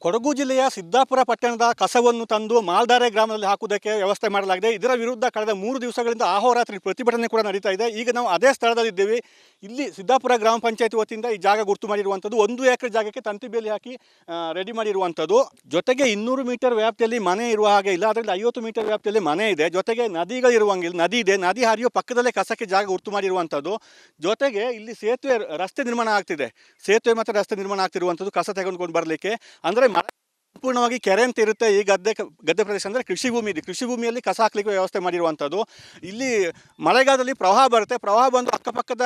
ಕೊಡಗು ಜಿಲ್ಲೆಯ ಸಿದ್ದಾಪುರ ಪಟ್ಟಣದ ಕಸವನ್ನು ತಂದು ಮಾಲ್ದಾರೆ ಗ್ರಾಮದಲ್ಲಿ ಹಾಕುವುದಕ್ಕೆ ವ್ಯವಸ್ಥೆ ಮಾಡಲಾಗಿದೆ. ಇದರ ವಿರುದ್ಧ ಕಳೆದ 3 ದಿವಸಗಳಿಂದ ಅಹೋರಾತ್ರಿ ಪ್ರತಿಭಟನೆ ಕೂಡ ನಡೀತಾ ಇದೆ. ಈಗ ನಾವು ಅದೇ ಸ್ಥಳದಲ್ಲಿದ್ದೇವೆ. ಇಲ್ಲಿ ಸಿದ್ದಾಪುರ ಗ್ರಾಮ ಪಂಚಾಯತಿ ವತಿಯಿಂದ ಈ ಜಾಗ ಗುರುತು ಮಾಡಿರುವಂಥದ್ದು 1 ಎಕರೆ ಜಾಗಕ್ಕೆ ತಂತಿ ಬೇಲಿ ಹಾಕಿ ರೆಡಿ ಮಾಡಿರುವಂಥದ್ದು. ಜೊತೆಗೆ 200 ಮೀಟರ್ ವ್ಯಾಪ್ತಿಯಲ್ಲಿ ಮನೆ ಇರುವ ಹಾಗೆ ಇಲ್ಲ, ಅದರಲ್ಲಿ 50 ಮೀಟರ್ ವ್ಯಾಪ್ತಿಯಲ್ಲಿ ಮನೆ ಇದೆ. ಜೊತೆಗೆ ನದಿಗಳಿರುವಂಗಿಲ್ಲ, ನದಿ ಇದೆ, ನದಿ ಹರಿಯೋ ಪಕ್ಕದಲ್ಲೇ ಕಸಕ್ಕೆ ಜಾಗ ಗುರುತು ಮಾಡಿರುವಂಥದ್ದು. ಜೊತೆಗೆ ಇಲ್ಲಿ ಸೇತುವೆ ರಸ್ತೆ ನಿರ್ಮಾಣ ಆಗ್ತಿದೆ, ಸೇತುವೆ ಮತ್ತು ರಸ್ತೆ ನಿರ್ಮಾಣ ಆಗ್ತಿರುವಂಥದ್ದು ಕಸ ತೆಗೆದುಕೊಂಡು ಬರಲಿಕ್ಕೆ. ಅಂದರೆ ಸಂಪೂರ್ಣವಾಗಿ ಕೆರೆ ಅಂತ ಇರುತ್ತೆ. ಈ ಗದ್ದೆ ಪ್ರದೇಶ ಅಂದರೆ ಕೃಷಿ ಭೂಮಿ ಇದೆ, ಕೃಷಿ ಭೂಮಿಯಲ್ಲಿ ಕಸ ಹಾಕಲಿಕ್ಕೆ ವ್ಯವಸ್ಥೆ ಮಾಡಿರುವಂಥದ್ದು. ಇಲ್ಲಿ ಮಳೆಗಾಲದಲ್ಲಿ ಪ್ರವಾಹ ಬರುತ್ತೆ, ಪ್ರವಾಹ ಬಂದು ಅಕ್ಕಪಕ್ಕದ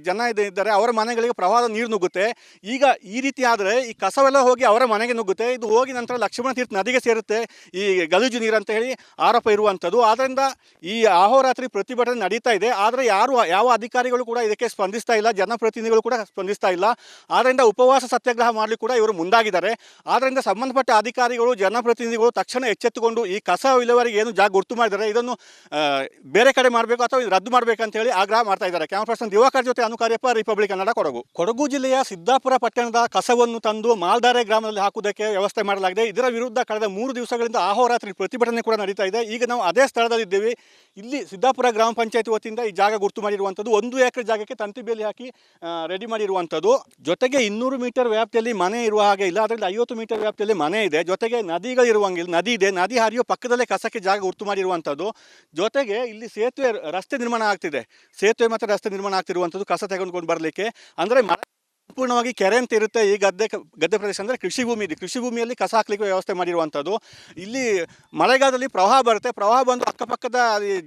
ಜನ ಇದ್ದಾರೆ, ಅವರ ಮನೆಗಳಿಗೆ ಪ್ರವಾಹದ ನೀರು ನುಗ್ಗುತ್ತೆ. ಈಗ ಈ ರೀತಿ ಆದರೆ ಈ ಕಸವೆಲ್ಲ ಹೋಗಿ ಅವರ ಮನೆಗೆ ನುಗ್ಗುತ್ತೆ. ಇದು ಹೋಗಿ ನಂತರ ಲಕ್ಷ್ಮಣ ತೀರ್ಥ ನದಿಗೆ ಸೇರುತ್ತೆ, ಈ ಗಲೀಜು ನೀರು ಅಂತ ಹೇಳಿ ಆರೋಪ ಇರುವಂಥದ್ದು. ಆದ್ದರಿಂದ ಈ ಅಹೋರಾತ್ರಿ ಪ್ರತಿಭಟನೆ ನಡೀತಾ ಇದೆ. ಆದರೆ ಯಾವ ಅಧಿಕಾರಿಗಳು ಕೂಡ ಇದಕ್ಕೆ ಸ್ಪಂದಿಸ್ತಾ ಇಲ್ಲ, ಜನಪ್ರತಿನಿಧಿಗಳು ಕೂಡ ಸ್ಪಂದಿಸ್ತಾ ಇಲ್ಲ. ಆದ್ದರಿಂದ ಉಪವಾಸ ಸತ್ಯಾಗ್ರಹ ಮಾಡಲಿಕ್ಕೆ ಕೂಡ ಇವರು ಮುಂದಾಗಿದ್ದಾರೆ. ಆದ್ದರಿಂದ ಸಂಬಂಧಪಟ್ಟ ಅಧಿಕಾರಿಗಳು, ಜನಪ್ರತಿನಿಧಿಗಳು ತಕ್ಷಣ ಎಚ್ಚೆತ್ತುಕೊಂಡು ಈ ಕಸ ವಿಲೇವಾರಿಗೆ ಏನು ಜಾಗ ಗುರುತು ಮಾಡಿದ್ದಾರೆ ಇದನ್ನು ಬೇರೆ ಕಡೆ ಮಾಡಬೇಕು ಅಥವಾ ರದ್ದು ಮಾಡಬೇಕಂತ ಹೇಳಿ ಆಗ್ರಹ ಮಾಡ್ತಾ ಇದ್ದಾರೆ. ಕ್ಯಾಮರಾ ಪರ್ಸನ್ ದಿವಾಕರ್ ಜೊತೆ ಅನುಕಾರ್ಯಪ್ಪ, ರಿಪಬ್ಲಿಕ್ ಕನ್ನಡ, ಕೊಡಗು. ಕೊಡಗು ಜಿಲ್ಲೆಯ ಸಿದ್ದಾಪುರ ಪಟ್ಟಣದ ಕಸವನ್ನು ತಂದು ಮಾಲ್ದಾರೆ ಗ್ರಾಮದಲ್ಲಿ ಹಾಕುವುದಕ್ಕೆ ವ್ಯವಸ್ಥೆ ಮಾಡಲಾಗಿದೆ. ಇದರ ವಿರುದ್ಧ ಕಳೆದ 3 ದಿವಸಗಳಿಂದ ಅಹೋರಾತ್ರಿ ಪ್ರತಿಭಟನೆ ಕೂಡ ನಡೀತಾ ಇದೆ. ಈಗ ನಾವು ಅದೇ ಸ್ಥಳದಲ್ಲಿದ್ದೇವೆ. ಇಲ್ಲಿ ಸಿದ್ದಾಪುರ ಗ್ರಾಮ ಪಂಚಾಯತಿ ವತಿಯಿಂದ ಈ ಜಾಗ ಗುರುತು ಮಾಡಿರುವಂಥದ್ದು 1 ಎಕರೆ ಜಾಗಕ್ಕೆ ತಂತಿ ಬೇಲಿ ಹಾಕಿ ರೆಡಿ ಮಾಡಿರುವಂಥದ್ದು. ಜೊತೆಗೆ 200 ಮೀಟರ್ ವ್ಯಾಪ್ತಿಯಲ್ಲಿ ಮನೆ ಇರುವ ಹಾಗೆ ಇಲ್ಲ, ಅದರಲ್ಲಿ 50 ಮೀಟರ್ ವ್ಯಾಪ್ತಿಯಲ್ಲಿ ಮನೆ ಇದೆ. ಜೊತೆಗೆ ನದಿಗಳಿರುವಂಗಿಲ್ಲ, ನದಿ ಇದೆ, ನದಿ ಹರಿಯೋ ಪಕ್ಕದಲ್ಲೇ ಕಸಕ್ಕೆ ಜಾಗ ಗುರುತು ಮಾಡಿರುವಂಥದ್ದು. ಜೊತೆಗೆ ಇಲ್ಲಿ ಸೇತುವೆ ರಸ್ತೆ ನಿರ್ಮಾಣ ಆಗ್ತಿದೆ, ಸೇತುವೆ ಮತ್ತು ರಸ್ತೆ ನಿರ್ಮಾಣ ಆಗ್ತಿರುವಂಥದ್ದು ಕಸ ತೆಗೆದುಕೊಂಡು ಬರಲಿಕ್ಕೆ. ಅಂದರೆ ಸಂಪೂರ್ಣವಾಗಿ ಕೆರೆ ಅಂತ ಇರುತ್ತೆ. ಈ ಗದ್ದೆ ಪ್ರದೇಶ ಅಂದರೆ ಕೃಷಿ ಭೂಮಿ ಇದೆ, ಕೃಷಿ ಭೂಮಿಯಲ್ಲಿ ಕಸ ಹಾಕಲಿಕ್ಕೆ ವ್ಯವಸ್ಥೆ ಮಾಡಿರುವಂಥದ್ದು. ಇಲ್ಲಿ ಮಳೆಗಾಲದಲ್ಲಿ ಪ್ರವಾಹ ಬರುತ್ತೆ, ಪ್ರವಾಹ ಬಂದು ಅಕ್ಕಪಕ್ಕದ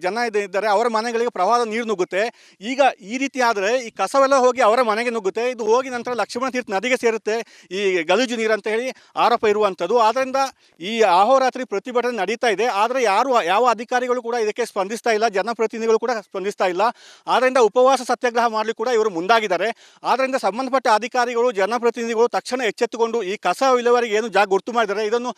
ಜನ ಇದ್ದಾರೆ, ಅವರ ಮನೆಗಳಿಗೆ ಪ್ರವಾಹದ ನೀರು ನುಗ್ಗುತ್ತೆ. ಈಗ ಈ ರೀತಿ ಆದರೆ ಈ ಕಸವೆಲ್ಲ ಹೋಗಿ ಅವರ ಮನೆಗೆ ನುಗ್ಗುತ್ತೆ. ಇದು ಹೋಗಿ ನಂತರ ಲಕ್ಷ್ಮಣ ತೀರ್ಥ ನದಿಗೆ ಸೇರುತ್ತೆ, ಈ ಗಲೀಜು ನೀರು ಅಂತ ಹೇಳಿ ಆರೋಪ ಇರುವಂಥದ್ದು. ಆದ್ದರಿಂದ ಈ ಅಹೋರಾತ್ರಿ ಪ್ರತಿಭಟನೆ ನಡೀತಾ ಇದೆ. ಆದರೆ ಯಾವ ಅಧಿಕಾರಿಗಳು ಕೂಡ ಇದಕ್ಕೆ ಸ್ಪಂದಿಸ್ತಾ ಇಲ್ಲ, ಜನಪ್ರತಿನಿಧಿಗಳು ಕೂಡ ಸ್ಪಂದಿಸ್ತಾ ಇಲ್ಲ. ಆದ್ದರಿಂದ ಉಪವಾಸ ಸತ್ಯಾಗ್ರಹ ಮಾಡಲಿಕ್ಕೆ ಕೂಡ ಇವರು ಮುಂದಾಗಿದ್ದಾರೆ. ಆದ್ದರಿಂದ ಸಂಬಂಧಪಟ್ಟ ಅಧಿಕಾರಿಗಳು, ಜನಪ್ರತಿನಿಧಿಗಳು ತಕ್ಷಣ ಎಚ್ಚೆತ್ತುಕೊಂಡು ಈ ಕಸ ವಿಲೇವಾರಿಗೆ ಏನು ಜಾಗ ಗುರುತು ಮಾಡಿದ್ದಾರೆ ಇದನ್ನು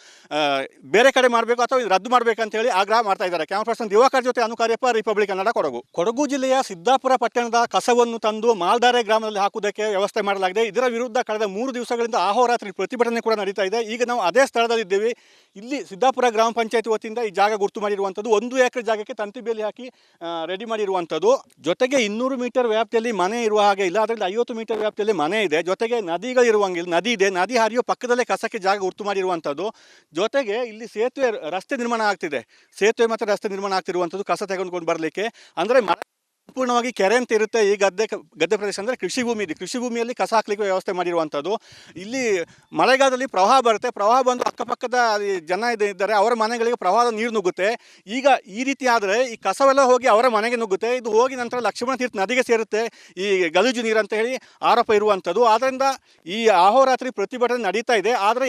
ಬೇರೆ ಕಡೆ ಮಾಡಬೇಕು ಅಥವಾ ರದ್ದು ಮಾಡಬೇಕಂತ ಹೇಳಿ ಆಗ್ರಹ ಮಾಡ್ತಾ ಇದ್ದಾರೆ. ಕ್ಯಾಮರಾ ಪರ್ಸನ್ ದಿವಾಕರ್ ಜೊತೆ ಅನುಕಾರ್ಯಪ್ಪ, ರಿಪಬ್ಲಿಕ್ ಕನ್ನಡ, ಕೊಡಗು. ಕೊಡಗು ಜಿಲ್ಲೆಯ ಸಿದ್ದಾಪುರ ಪಟ್ಟಣದ ಕಸವನ್ನು ತಂದು ಮಾಲ್ದಾರೆ ಗ್ರಾಮದಲ್ಲಿ ಹಾಕುವುದಕ್ಕೆ ವ್ಯವಸ್ಥೆ ಮಾಡಲಾಗಿದೆ. ಇದರ ವಿರುದ್ಧ ಕಳೆದ 3 ದಿವಸಗಳಿಂದ ಅಹೋರಾತ್ರಿ ಪ್ರತಿಭಟನೆ ಕೂಡ ನಡೀತಾ ಇದೆ. ಈಗ ನಾವು ಅದೇ ಸ್ಥಳದಲ್ಲಿದ್ದೇವೆ. ಇಲ್ಲಿ ಸಿದ್ದಾಪುರ ಗ್ರಾಮ ಪಂಚಾಯತಿ ವತಿಯಿಂದ ಈ ಜಾಗ ಗುರುತು ಮಾಡಿರುವಂಥದ್ದು 1 ಎಕರೆ ಜಾಗಕ್ಕೆ ತಂತಿ ಬೇಲಿ ಹಾಕಿ ರೆಡಿ ಮಾಡಿರುವಂಥದ್ದು. ಜೊತೆಗೆ 200 ಮೀಟರ್ ವ್ಯಾಪ್ತಿಯಲ್ಲಿ ಮನೆ ಇರುವ ಹಾಗೆ ಇಲ್ಲ, ಅದರಲ್ಲಿ 50 ಮೀಟರ್ ವ್ಯಾಪ್ತಿಯಲ್ಲಿ ಮನೆ ಇದೆ. ಜೊತೆಗೆ ನದಿಗಳಿರುವಂಗಿಲ್ಲ, ನದಿ ಇದೆ, ನದಿ ಹರಿಯೋ ಪಕ್ಕದಲ್ಲೇ ಕಸಕ್ಕೆ ಜಾಗ ಗುರುತು ಮಾಡಿರುವಂಥದ್ದು. ಜೊತೆಗೆ ಇಲ್ಲಿ ಸೇತುವೆ ರಸ್ತೆ ನಿರ್ಮಾಣ ಆಗ್ತಿದೆ, ಸೇತುವೆ ಮತ್ತು ರಸ್ತೆ ನಿರ್ಮಾಣ ಆಗ್ತಿರುವಂಥದ್ದು ಕಸ ತೆಗೆದುಕೊಂಡು ಬರಲಿಕ್ಕೆ. ಅಂದರೆ ಸಂಪೂರ್ಣವಾಗಿ ಕೆರೆ ಅಂತ ಇರುತ್ತೆ. ಈ ಗದ್ದೆ ಪ್ರದೇಶ ಅಂದರೆ ಕೃಷಿ ಭೂಮಿ ಇದೆ, ಕೃಷಿ ಭೂಮಿಯಲ್ಲಿ ಕಸ ಹಾಕಲಿಕ್ಕೆ ವ್ಯವಸ್ಥೆ ಮಾಡಿರುವಂಥದ್ದು. ಇಲ್ಲಿ ಮಳೆಗಾಲದಲ್ಲಿ ಪ್ರವಾಹ ಬರುತ್ತೆ, ಪ್ರವಾಹ ಬಂದು ಅಕ್ಕಪಕ್ಕದ ಜನ ಇದ್ದಾರೆ, ಅವರ ಮನೆಗಳಿಗೆ ಪ್ರವಾಹದ ನೀರು ನುಗ್ಗುತ್ತೆ. ಈಗ ಈ ರೀತಿ ಆದರೆ ಈ ಕಸವೆಲ್ಲ ಹೋಗಿ ಅವರ ಮನೆಗೆ ನುಗ್ಗುತ್ತೆ. ಇದು ಹೋಗಿ ನಂತರ ಲಕ್ಷ್ಮಣ ತೀರ್ಥ ನದಿಗೆ ಸೇರುತ್ತೆ, ಈ ಗಲೀಜು ನೀರು ಅಂತ ಹೇಳಿ ಆರೋಪ ಇರುವಂಥದ್ದು. ಆದ್ದರಿಂದ ಈ ಅಹೋರಾತ್ರಿ ಪ್ರತಿಭಟನೆ ನಡೀತಾ ಇದೆ. ಆದರೆ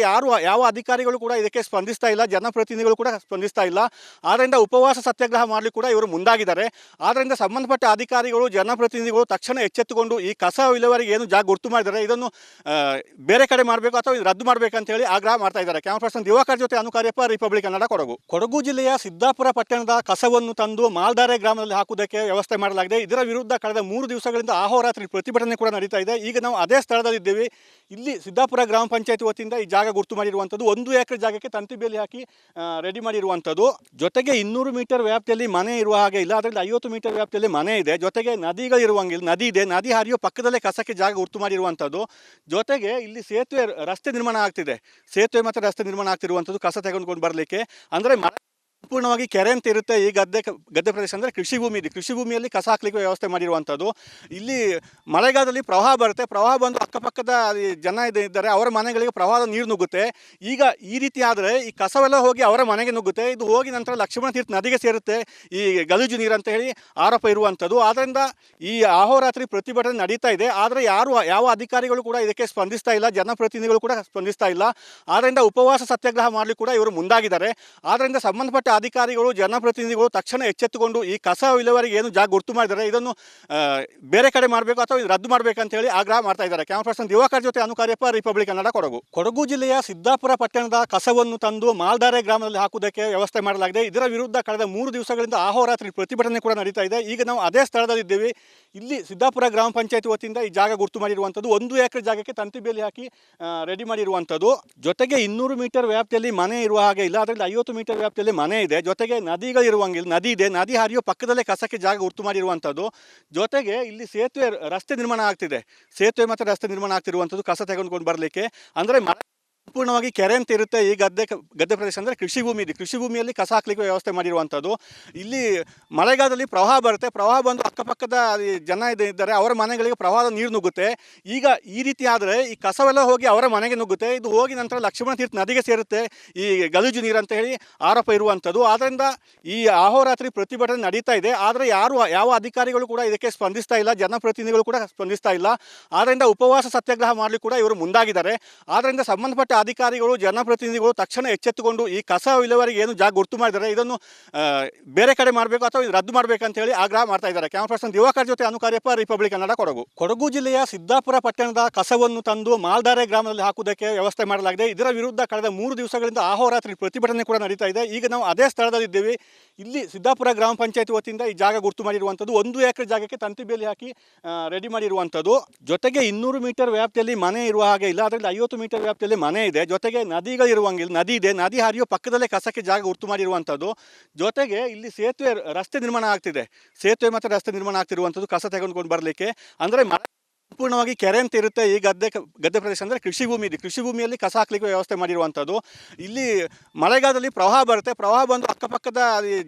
ಯಾವ ಅಧಿಕಾರಿಗಳು ಕೂಡ ಇದಕ್ಕೆ ಸ್ಪಂದಿಸ್ತಾ ಇಲ್ಲ, ಜನಪ್ರತಿನಿಧಿಗಳು ಕೂಡ ಸ್ಪಂದಿಸ್ತಾ ಇಲ್ಲ. ಆದ್ದರಿಂದ ಉಪವಾಸ ಸತ್ಯಾಗ್ರಹ ಮಾಡಲಿಕ್ಕೆ ಕೂಡ ಇವರು ಮುಂದಾಗಿದ್ದಾರೆ. ಆದ್ದರಿಂದ ಸಂಬಂಧಪಟ್ಟ ಅಧಿಕಾರಿಗಳು, ಜನಪ್ರತಿನಿಧಿಗಳು ತಕ್ಷಣ ಎಚ್ಚೆತ್ತುಕೊಂಡು ಈ ಕಸ ವಿಲೇವಾರಿಗೆ ಏನು ಜಾಗ ಗುರುತು ಮಾಡಿದ್ದಾರೆ ಇದನ್ನು ಬೇರೆ ಕಡೆ ಮಾಡಬೇಕು ಅಥವಾ ರದ್ದು ಮಾಡಬೇಕಂತ ಹೇಳಿ ಆಗ್ರಹ ಮಾಡ್ತಾ ಇದ್ದಾರೆ. ಕ್ಯಾಮರಾ ಪರ್ಸನ್ ದಿವಾಕರ್ ಜೊತೆ ಅನುಕಾರ್ಯಪ್ಪ, ರಿಪಬ್ಲಿಕ್ ಕನ್ನಡ, ಕೊಡಗು. ಕೊಡಗು ಜಿಲ್ಲೆಯ ಸಿದ್ದಾಪುರ ಪಟ್ಟಣದ ಕಸವನ್ನು ತಂದು ಮಾಲ್ದಾರೆ ಗ್ರಾಮದಲ್ಲಿ ಹಾಕುವುದಕ್ಕೆ ವ್ಯವಸ್ಥೆ ಮಾಡಲಾಗಿದೆ. ಇದರ ವಿರುದ್ಧ ಕಳೆದ 3 ದಿವಸಗಳಿಂದ ಅಹೋರಾತ್ರಿ ಪ್ರತಿಭಟನೆ ಕೂಡ ನಡೀತಾ ಇದೆ. ಈಗ ನಾವು ಅದೇ ಸ್ಥಳದಲ್ಲಿದ್ದೇವೆ. ಇಲ್ಲಿ ಸಿದ್ದಾಪುರ ಗ್ರಾಮ ಪಂಚಾಯತಿ ವತಿಯಿಂದ ಈ ಜಾಗ ಗುರುತು ಮಾಡಿರುವಂಥದ್ದು 1 ಎಕರೆ ಜಾಗಕ್ಕೆ ತಂತಿ ಬೇಲಿ ಹಾಕಿ ರೆಡಿ ಮಾಡಿರುವಂಥದ್ದು. ಜೊತೆಗೆ 200 ಮೀಟರ್ ವ್ಯಾಪ್ತಿಯಲ್ಲಿ ಮನೆ ಇರುವ ಹಾಗೆ ಇಲ್ಲ, ಅದರಲ್ಲಿ 50 ಮೀಟರ್ ವ್ಯಾಪ್ತಿಯಲ್ಲಿ ಮನೆ ಇದೆ. ಜೊತೆಗೆ ನದಿಗಳಿರುವಂಗಿಲ್ಲ, ನದಿ ಇದೆ, ನದಿ ಹರಿಯೋ ಪಕ್ಕದಲ್ಲೇ ಕಸಕ್ಕೆ ಜಾಗ ಗುರುತು ಮಾಡಿರುವಂಥದ್ದು. ಜೊತೆಗೆ ಇಲ್ಲಿ ಸೇತುವೆ ರಸ್ತೆ ನಿರ್ಮಾಣ ಆಗ್ತಿದೆ, ಸೇತುವೆ ಮತ್ತು ರಸ್ತೆ ನಿರ್ಮಾಣ ಆಗ್ತಿರುವಂಥದ್ದು ಕಸ ತೆಗೆದುಕೊಂಡು ಬರಲಿಕ್ಕೆ. ಅಂದರೆ ಸಂಪೂರ್ಣವಾಗಿ ಕೆರೆ ಅಂತ ಇರುತ್ತೆ. ಈ ಗದ್ದೆ ಪ್ರದೇಶ ಅಂದರೆ ಕೃಷಿ ಭೂಮಿ ಇದೆ, ಕೃಷಿ ಭೂಮಿಯಲ್ಲಿ ಕಸ ಹಾಕಲಿಕ್ಕೆ ವ್ಯವಸ್ಥೆ ಮಾಡಿರುವಂಥದ್ದು. ಇಲ್ಲಿ ಮಳೆಗಾಲದಲ್ಲಿ ಪ್ರವಾಹ ಬರುತ್ತೆ, ಪ್ರವಾಹ ಬಂದು ಅಕ್ಕಪಕ್ಕದ ಜನ ಇದ್ದಾರೆ, ಅವರ ಮನೆಗಳಿಗೆ ಪ್ರವಾಹದ ನೀರು ನುಗ್ಗುತ್ತೆ. ಈಗ ಈ ರೀತಿ ಆದರೆ ಈ ಕಸವೆಲ್ಲ ಹೋಗಿ ಅವರ ಮನೆಗೆ ನುಗ್ಗುತ್ತೆ. ಇದು ಹೋಗಿ ನಂತರ ಲಕ್ಷ್ಮಣ ತೀರ್ಥ ನದಿಗೆ ಸೇರುತ್ತೆ, ಈ ಗಲೀಜು ನೀರು ಅಂತ ಹೇಳಿ ಆರೋಪ ಇರುವಂಥದ್ದು. ಆದ್ದರಿಂದ ಈ ಅಹೋರಾತ್ರಿ ಪ್ರತಿಭಟನೆ ನಡೀತಾ ಇದೆ. ಆದರೆ ಯಾವ ಅಧಿಕಾರಿಗಳು ಕೂಡ ಇದಕ್ಕೆ ಸ್ಪಂದಿಸ್ತಾ ಇಲ್ಲ, ಜನಪ್ರತಿನಿಧಿಗಳು ಕೂಡ ಸ್ಪಂದಿಸ್ತಾ ಇಲ್ಲ. ಆದ್ದರಿಂದ ಉಪವಾಸ ಸತ್ಯಾಗ್ರಹ ಮಾಡಲಿಕ್ಕೆ ಕೂಡ ಇವರು ಮುಂದಾಗಿದ್ದಾರೆ. ಆದ್ದರಿಂದ ಸಂಬಂಧಪಟ್ಟ ಅಧಿಕಾರಿಗಳು ಜನಪ್ರತಿನಿಧಿಗಳು ತಕ್ಷಣ ಎಚ್ಚೆತ್ತುಕೊಂಡು ಈ ಕಸ ವಿಲೇವಾರಿಗೆ ಏನು ಜಾಗ ಗುರ್ತು ಮಾಡಿದ್ದಾರೆ ಇದನ್ನು ಬೇರೆ ಕಡೆ ಮಾಡಬೇಕು ಅಥವಾ ಇದು ರದ್ದು ಮಾಡಬೇಕಂತ ಹೇಳಿ ಆಗ್ರಹ ಮಾಡ್ತಾ ಇದ್ದಾರೆ. ಕ್ಯಾಮರಾ ಪರ್ಸನ್ ದಿವಾಕರ್ ಜೊತೆ ಅನುಕಾರ್ಯಪ್ಪ, ರಿಪಬ್ಲಿಕ್ ಕನ್ನಡ, ಕೊಡಗು. ಕೊಡಗು ಜಿಲ್ಲೆಯ ಸಿದ್ದಾಪುರ ಪಟ್ಟಣದ ಕಸವನ್ನು ತಂದು ಮಾಲ್ದಾರೆ ಗ್ರಾಮದಲ್ಲಿ ಹಾಕುವುದಕ್ಕೆ ವ್ಯವಸ್ಥೆ ಮಾಡಲಾಗಿದೆ. ಇದರ ವಿರುದ್ಧ ಕಳೆದ 3 ದಿವಸಗಳಿಂದ ಅಹೋರಾತ್ರಿ ಪ್ರತಿಭಟನೆ ಕೂಡ ನಡೀತಾ ಇದೆ. ಈಗ ನಾವು ಅದೇ ಸ್ಥಳದಲ್ಲಿದ್ದೇವೆ. ಇಲ್ಲಿ ಸಿದ್ದಾಪುರ ಗ್ರಾಮ ಪಂಚಾಯತ್ ವತಿಯಿಂದ ಈ ಜಾಗ ಗುರ್ತು ಮಾಡಿರುವಂಥದ್ದು 1 ಎಕರೆ ಜಾಗಕ್ಕೆ ತಂತಿ ಬೇಲಿ ಹಾಕಿ ರೆಡಿ ಮಾಡಿರುವಂಥದ್ದು. ಜೊತೆಗೆ 200 ಮೀಟರ್ ವ್ಯಾಪ್ತಿಯಲ್ಲಿ ಮನೆ ಇರುವ ಹಾಗೆ ಇಲ್ಲ, ಅದರಲ್ಲಿ 50 ಮೀಟರ್ ವ್ಯಾಪ್ತಿಯಲ್ಲಿ ಮನೆ ಇದೆ. ಜೊತೆಗೆ ನದಿಗಳಿರುವಂಗಿಲ್ಲ, ನದಿ ಇದೆ, ನದಿ ಹರಿಯೋ ಪಕ್ಕದಲ್ಲೇ ಕಸಕ್ಕೆ ಜಾಗ ಗುರ್ತು ಮಾಡಿರುವಂಥದ್ದು. ಜೊತೆಗೆ ಇಲ್ಲಿ ಸೇತುವೆ, ರಸ್ತೆ ನಿರ್ಮಾಣ ಆಗ್ತಿದೆ. ಸೇತುವೆ ಮತ್ತು ರಸ್ತೆ ನಿರ್ಮಾಣ ಆಗ್ತಿರುವಂಥದ್ದು ಕಸ ತೆಗೆದುಕೊಂಡು ಬರಲಿಕ್ಕೆ. ಅಂದರೆ ಸಂಪೂರ್ಣವಾಗಿ ಕೆರೆ ಅಂತ ಇರುತ್ತೆ. ಈ ಗದ್ದೆ ಪ್ರದೇಶ ಅಂದರೆ ಕೃಷಿ ಭೂಮಿ ಇದೆ. ಕೃಷಿ ಭೂಮಿಯಲ್ಲಿ ಕಸ ಹಾಕಲಿಕ್ಕೆ ವ್ಯವಸ್ಥೆ ಮಾಡಿರುವಂಥದ್ದು. ಇಲ್ಲಿ ಮಳೆಗಾಲದಲ್ಲಿ ಪ್ರವಾಹ ಬರುತ್ತೆ. ಪ್ರವಾಹ ಬಂದು ಅಕ್ಕಪಕ್ಕದ ಜನ ಇದ್ದಾರೆ, ಅವರ ಮನೆಗಳಿಗೆ ಪ್ರವಾಹದ ನೀರು ನುಗ್ಗುತ್ತೆ. ಈಗ ಈ ರೀತಿ ಆದರೆ ಈ ಕಸವೆಲ್ಲ ಹೋಗಿ ಅವರ ಮನೆಗೆ ನುಗ್ಗುತ್ತೆ. ಇದು ಹೋಗಿ ನಂತರ ಲಕ್ಷ್ಮಣ ತೀರ್ಥ ನದಿಗೆ ಸೇರುತ್ತೆ, ಈ ಗಲೀಜು ನೀರು ಅಂತ ಹೇಳಿ ಆರೋಪ ಇರುವಂಥದ್ದು. ಆದ್ದರಿಂದ ಈ ಅಹೋರಾತ್ರಿ ಪ್ರತಿಭಟನೆ ನಡೀತಾ ಇದೆ. ಆದರೆ ಯಾವ ಅಧಿಕಾರಿಗಳು ಕೂಡ ಇದಕ್ಕೆ ಸ್ಪಂದಿಸ್ತಾ ಇಲ್ಲ, ಜನಪ್ರತಿನಿಧಿಗಳು ಕೂಡ ಸ್ಪಂದಿಸ್ತಾ ಇಲ್ಲ. ಆದ್ದರಿಂದ ಉಪವಾಸ ಸತ್ಯಾಗ್ರಹ ಮಾಡಲಿಕ್ಕೆ ಕೂಡ ಇವರು ಮುಂದಾಗಿದ್ದಾರೆ. ಆದ್ದರಿಂದ ಸಂಬಂಧಪಟ್ಟ ಅಧಿಕಾರಿಗಳು ಜನಪ್ರತಿನಿಧಿಗಳು ತಕ್ಷಣ ಎಚ್ಚೆತ್ತುಕೊಂಡು ಈ ಕಸ ವಿಲೇವಾರಿಗೆ ಏನು ಜಾಗ ಗುರ್ತು ಮಾಡಿದ್ದಾರೆ ಇದನ್ನು ಬೇರೆ ಕಡೆ ಮಾಡಬೇಕು ಅಥವಾ ಇದು ರದ್ದು ಮಾಡಬೇಕಂತ ಹೇಳಿ ಆಗ್ರಹ ಮಾಡ್ತಾ ಇದ್ದಾರೆ. ಕ್ಯಾಮರಾ ಪರ್ಸನ್ ದಿವಾಕರ್ ಜೊತೆ ಅನುಕಾರ್ಯಪ್ಪ, ರಿಪಬ್ಲಿಕ್ ಕನ್ನಡ, ಕೊಡಗು. ಕೊಡಗು ಜಿಲ್ಲೆಯ ಸಿದ್ದಾಪುರ ಪಟ್ಟಣದ ಕಸವನ್ನು ತಂದು ಮಾಲ್ದಾರೆ ಗ್ರಾಮದಲ್ಲಿ ಹಾಕುವುದಕ್ಕೆ ವ್ಯವಸ್ಥೆ ಮಾಡಲಾಗಿದೆ. ಇದರ ವಿರುದ್ಧ ಕಳೆದ 3 ದಿವಸಗಳಿಂದ ಅಹೋರಾತ್ರಿ ಪ್ರತಿಭಟನೆ ಕೂಡ ನಡೀತಾ ಇದೆ. ಈಗ ನಾವು ಅದೇ ಸ್ಥಳದಲ್ಲಿದ್ದೇವೆ. ಇಲ್ಲಿ ಸಿದ್ದಾಪುರ ಗ್ರಾಮ ಪಂಚಾಯತ್ ವತಿಯಿಂದ ಈ ಜಾಗ ಗುರ್ತು ಮಾಡಿರುವಂಥದ್ದು 1 ಎಕರೆ ಜಾಗಕ್ಕೆ ತಂತಿ ಬೇಲಿ ಹಾಕಿ ರೆಡಿ ಮಾಡಿರುವಂಥದ್ದು. ಜೊತೆಗೆ 200 ಮೀಟರ್ ವ್ಯಾಪ್ತಿಯಲ್ಲಿ ಮನೆ ಇರುವ ಹಾಗೆ ಇಲ್ಲ, ಅದರಲ್ಲಿ 50 ಮೀಟರ್ ವ್ಯಾಪ್ತಿಯಲ್ಲಿ ಮನೆ ಇದೆ. ಜೊತೆಗೆ ನದಿಗಳಿರುವಂಗಿಲ್ಲ, ನದಿ ಇದೆ, ನದಿ ಹರಿಯೋ ಪಕ್ಕದಲ್ಲೇ ಕಸಕ್ಕೆ ಜಾಗ ಗುರ್ತು ಮಾಡಿರುವಂಥದ್ದು. ಜೊತೆಗೆ ಇಲ್ಲಿ ಸೇತುವೆ, ರಸ್ತೆ ನಿರ್ಮಾಣ ಆಗ್ತಿದೆ. ಸೇತುವೆ ಮತ್ತು ರಸ್ತೆ ನಿರ್ಮಾಣ ಆಗ್ತಿರುವಂಥದ್ದು ಕಸ ತೆಗೆದುಕೊಂಡು ಬರಲಿಕ್ಕೆ. ಅಂದರೆ ಸಂಪೂರ್ಣವಾಗಿ ಕೆರೆ ಅಂತ ಇರುತ್ತೆ. ಈ ಗದ್ದೆ ಪ್ರದೇಶ ಅಂದರೆ ಕೃಷಿ ಭೂಮಿ ಇದೆ. ಕೃಷಿ ಭೂಮಿಯಲ್ಲಿ ಕಸ ಹಾಕಲಿಕ್ಕೆ ವ್ಯವಸ್ಥೆ ಮಾಡಿರುವಂಥದ್ದು. ಇಲ್ಲಿ ಮಳೆಗಾಲದಲ್ಲಿ ಪ್ರವಾಹ ಬರುತ್ತೆ. ಪ್ರವಾಹ ಬಂದು ಅಕ್ಕಪಕ್ಕದ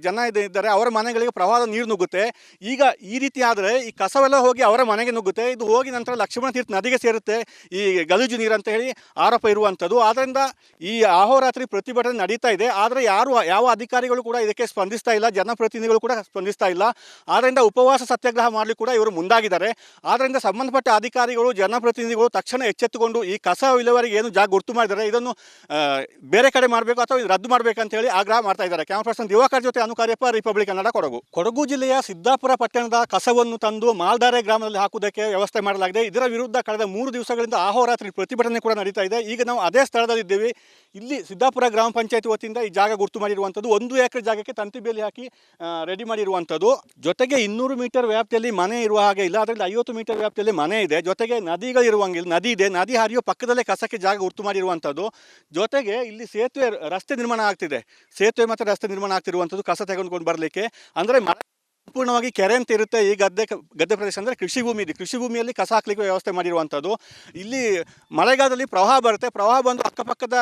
ಜನ ಇದ್ದಾರೆ, ಅವರ ಮನೆಗಳಿಗೆ ಪ್ರವಾಹದ ನೀರು ನುಗ್ಗುತ್ತೆ. ಈಗ ಈ ರೀತಿ ಆದರೆ ಈ ಕಸವೆಲ್ಲ ಹೋಗಿ ಅವರ ಮನೆಗೆ ನುಗ್ಗುತ್ತೆ. ಇದು ಹೋಗಿ ನಂತರ ಲಕ್ಷ್ಮಣ ತೀರ್ಥ ನದಿಗೆ ಸೇರುತ್ತೆ, ಈ ಗಲೀಜು ನೀರು ಅಂತ ಹೇಳಿ ಆರೋಪ ಇರುವಂಥದ್ದು. ಆದ್ದರಿಂದ ಈ ಅಹೋರಾತ್ರಿ ಪ್ರತಿಭಟನೆ ನಡೀತಾ ಇದೆ. ಆದರೆ ಯಾವ ಅಧಿಕಾರಿಗಳು ಕೂಡ ಇದಕ್ಕೆ ಸ್ಪಂದಿಸ್ತಾ ಇಲ್ಲ, ಜನಪ್ರತಿನಿಧಿಗಳು ಕೂಡ ಸ್ಪಂದಿಸ್ತಾ ಇಲ್ಲ. ಆದ್ದರಿಂದ ಉಪವಾಸ ಸತ್ಯಾಗ್ರಹ ಮಾಡಲಿಕ್ಕೆ ಕೂಡ ಇವರು ಮುಂದಾಗಿದ್ದಾರೆ. ಆದ್ದರಿಂದ ಸಂಬಂಧಪಟ್ಟ ಅಧಿಕಾರಿಗಳು ಜನಪ್ರತಿನಿಧಿಗಳು ತಕ್ಷಣ ಎಚ್ಚೆತ್ತುಕೊಂಡು ಈ ಕಸ ವಿಲೇವಾರಿಗೆ ಏನು ಜಾಗ ಗುರ್ತು ಮಾಡಿದ್ದಾರೆ ಇದನ್ನು ಬೇರೆ ಕಡೆ ಮಾಡಬೇಕು ಅಥವಾ ಇದು ರದ್ದು ಮಾಡಬೇಕಂತ ಹೇಳಿ ಆಗ್ರಹ ಮಾಡ್ತಾ ಇದ್ದಾರೆ. ಕ್ಯಾಮರಾ ಪರ್ಸನ್ ದಿವಾಕರ್ ಜೊತೆ ಅನುಕಾರ್ಯಪ್ಪ, ರಿಪಬ್ಲಿಕ್ ಕನ್ನಡ, ಕೊಡಗು. ಕೊಡಗು ಜಿಲ್ಲೆಯ ಸಿದ್ದಾಪುರ ಪಟ್ಟಣದ ಕಸವನ್ನು ತಂದು ಮಾಲ್ದಾರೆ ಗ್ರಾಮದಲ್ಲಿ ಹಾಕುವುದಕ್ಕೆ ವ್ಯವಸ್ಥೆ ಮಾಡಲಾಗಿದೆ. ಇದರ ವಿರುದ್ಧ ಕಳೆದ 3 ದಿವಸಗಳಿಂದ ಅಹೋರಾತ್ರಿ ಪ್ರತಿಭಟನೆ ಕೂಡ ನಡೀತಾ ಇದೆ. ಈಗ ನಾವು ಅದೇ ಸ್ಥಳದಲ್ಲಿದ್ದೇವೆ. ಇಲ್ಲಿ ಸಿದ್ದಾಪುರ ಗ್ರಾಮ ಪಂಚಾಯತ್ ವತಿಯಿಂದ ಈ ಜಾಗ ಗುರ್ತು ಮಾಡಿರುವಂಥದ್ದು 1 ಎಕರೆ ಜಾಗಕ್ಕೆ ತಂತಿ ಬೇಲಿ ಹಾಕಿ ರೆಡಿ ಮಾಡಿರುವಂಥದ್ದು. ಜೊತೆಗೆ 200 ಮೀಟರ್ ವ್ಯಾಪ್ತಿಯಲ್ಲಿ ಮನೆ ಇರುವ ಹಾಗೆ ಇಲ್ಲ, ಅದರಲ್ಲಿ 50 ಮೀಟರ್ ವ್ಯಾಪ್ತಿಯಲ್ಲಿ ಮನೆ ಇದೆ. ಜೊತೆಗೆ ನದಿಗಳಿರುವಂಗಿಲ್ಲ, ನದಿ ಇದೆ, ನದಿ ಹರಿಯೋ ಪಕ್ಕದಲ್ಲೇ ಕಸಕ್ಕೆ ಜಾಗ ಗುರ್ತು ಮಾಡಿರುವಂಥದ್ದು. ಜೊತೆಗೆ ಇಲ್ಲಿ ಸೇತುವೆ, ರಸ್ತೆ ನಿರ್ಮಾಣ ಆಗ್ತಿದೆ. ಸೇತುವೆ ಮತ್ತು ರಸ್ತೆ ನಿರ್ಮಾಣ ಆಗ್ತಿರುವಂಥದ್ದು ಕಸ ತೆಗೆದುಕೊಂಡು ಬರಲಿಕ್ಕೆ. ಅಂದರೆ ಸಂಪೂರ್ಣವಾಗಿ ಕೆರೆ ಅಂತ ಇರುತ್ತೆ. ಈ ಗದ್ದೆ ಪ್ರದೇಶ ಅಂದರೆ ಕೃಷಿ ಭೂಮಿ ಇದೆ. ಕೃಷಿ ಭೂಮಿಯಲ್ಲಿ ಕಸ ಹಾಕಲಿಕ್ಕೆ ವ್ಯವಸ್ಥೆ ಮಾಡಿರುವಂಥದ್ದು. ಇಲ್ಲಿ ಮಳೆಗಾಲದಲ್ಲಿ ಪ್ರವಾಹ ಬರುತ್ತೆ. ಪ್ರವಾಹ ಬಂದು ಅಕ್ಕಪಕ್ಕದ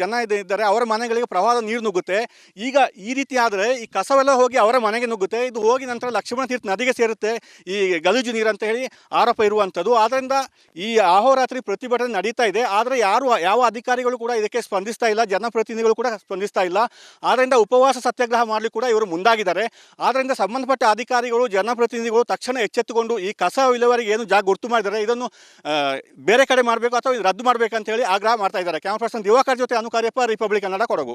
ಜನ ಇದ್ದಾರೆ, ಅವರ ಮನೆಗಳಿಗೆ ಪ್ರವಾಹದ ನೀರು ನುಗ್ಗುತ್ತೆ. ಈಗ ಈ ರೀತಿ ಆದರೆ ಈ ಕಸವೆಲ್ಲ ಹೋಗಿ ಅವರ ಮನೆಗೆ ನುಗ್ಗುತ್ತೆ. ಇದು ಹೋಗಿ ನಂತರ ಲಕ್ಷ್ಮಣ ತೀರ್ಥ ನದಿಗೆ ಸೇರುತ್ತೆ, ಈ ಗಲೀಜು ನೀರು ಅಂತ ಹೇಳಿ ಆರೋಪ ಇರುವಂಥದ್ದು. ಆದ್ದರಿಂದ ಈ ಅಹೋರಾತ್ರಿ ಪ್ರತಿಭಟನೆ ನಡೀತಾ ಇದೆ. ಆದರೆ ಯಾವ ಅಧಿಕಾರಿಗಳು ಕೂಡ ಇದಕ್ಕೆ ಸ್ಪಂದಿಸ್ತಾ ಇಲ್ಲ, ಜನಪ್ರತಿನಿಧಿಗಳು ಕೂಡ ಸ್ಪಂದಿಸ್ತಾ ಇಲ್ಲ. ಆದ್ದರಿಂದ ಉಪವಾಸ ಸತ್ಯಾಗ್ರಹ ಮಾಡಲಿಕ್ಕೆ ಕೂಡ ಇವರು ಮುಂದಾಗಿದ್ದಾರೆ. ಆದ್ದರಿಂದ ಸಂಬಂಧಪಟ್ಟ ಅಧಿಕಾರಿಗಳು ಜನಪ್ರತಿನಿಧಿಗಳು ತಕ್ಷಣ ಎಚ್ಚೆತ್ತುಕೊಂಡು ಈ ಕಸ ವಿಲೇವಾರಿಗೆ ಏನು ಜಾಗ ಗುರ್ತು ಮಾಡಿದ್ದಾರೆ ಇದನ್ನು ಬೇರೆ ಕಡೆ ಮಾಡಬೇಕು ಅಥವಾ ಇದು ರದ್ದು ಮಾಡಬೇಕಂತ ಹೇಳಿ ಆಗ್ರಹ ಮಾಡ್ತಾ ಇದ್ದಾರೆ. ಕ್ಯಾಮರಾ ಪರ್ಸನ್ ದಿವಾಕರ್ ಜೊತೆ ಅನುಕಾರ್ಯಪ್ಪ, ರಿಪಬ್ಲಿಕ್ ಕನ್ನಡ, ಕೊಡಗು.